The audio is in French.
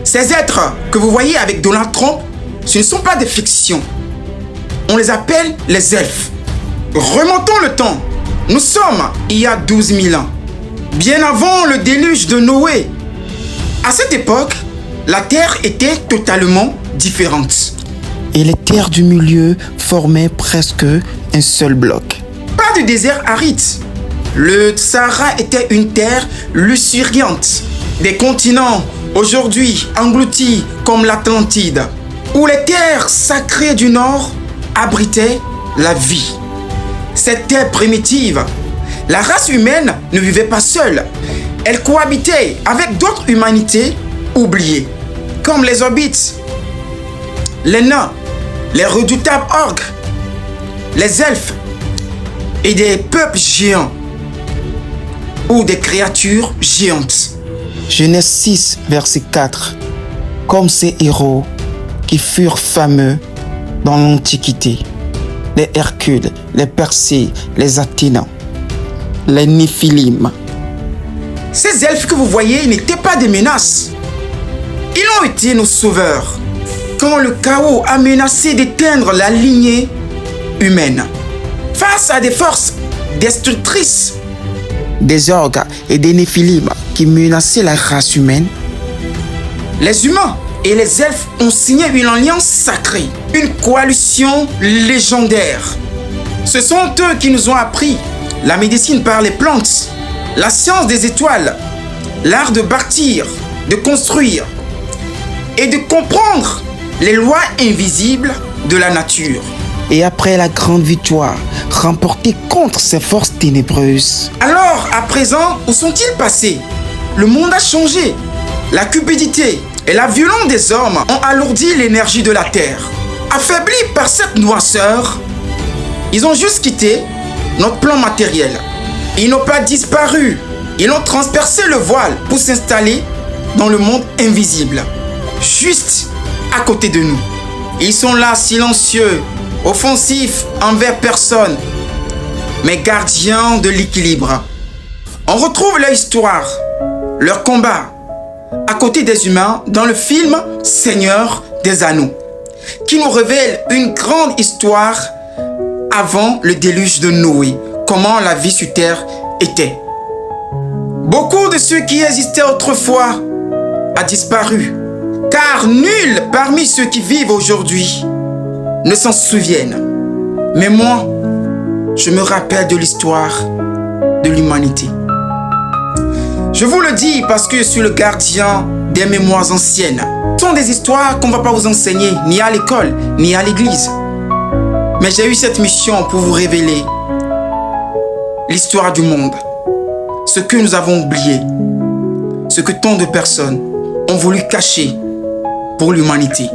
Ces êtres que vous voyez avec Donald Trump, ce ne sont pas des fictions. On les appelle les elfes. Remontons le temps. Nous sommes il y a 12 000 ans, bien avant le déluge de Noé. À cette époque, la terre était totalement différente. Et les terres du milieu formaient presque un seul bloc. Pas de désert aride. Le Sahara était une terre luxuriante. Des continents aujourd'hui engloutis comme l'Atlantide, où les terres sacrées du Nord abritaient la vie. Cette terre primitive, la race humaine ne vivait pas seule. Elle cohabitait avec d'autres humanités oubliées, comme les hobbits, les nains, les redoutables orques, les elfes et des peuples géants ou des créatures géantes. Genèse 6, verset 4. Comme ces héros qui furent fameux dans l'Antiquité. Les Hercules, les Persées, les Athénins, les Néphilim. Ces elfes que vous voyez n'étaient pas des menaces. Ils ont été nos sauveurs quand le chaos a menacé d'éteindre la lignée humaine. Face à des forces destructrices, Des orgues et des Néphilim qui menaçaient la race humaine. les humains et les elfes ont signé une alliance sacrée, une coalition légendaire. Ce sont eux qui nous ont appris la médecine par les plantes, la science des étoiles, l'art de bâtir, de construire et de comprendre les lois invisibles de la nature. Et après la grande victoire remportée contre ces forces ténébreuses, Alors, à présent, où sont-ils passés? Le monde a changé. La cupidité et la violence des hommes ont alourdi l'énergie de la terre. Affaiblis par cette noirceur, ils ont juste quitté notre plan matériel. Ils n'ont pas disparu. Ils ont transpercé le voile pour s'installer dans le monde invisible, juste à côté de nous. Ils sont là silencieux, offensifs envers personne, mais gardiens de l'équilibre. On retrouve leur histoire, leur combat, à côté des humains dans le film Seigneur des Anneaux, qui nous révèle une grande histoire avant le déluge de Noé, comment la vie sur terre était. Beaucoup de ceux qui existaient autrefois a disparu, car nul parmi ceux qui vivent aujourd'hui ne s'en souviennent. Mais moi, je me rappelle de l'histoire de l'humanité. Je vous le dis parce que je suis le gardien des mémoires anciennes. Ce sont des histoires qu'on ne va pas vous enseigner, ni à l'école, ni à l'église. Mais j'ai eu cette mission pour vous révéler l'histoire du monde, ce que nous avons oublié, ce que tant de personnes ont voulu cacher pour l'humanité.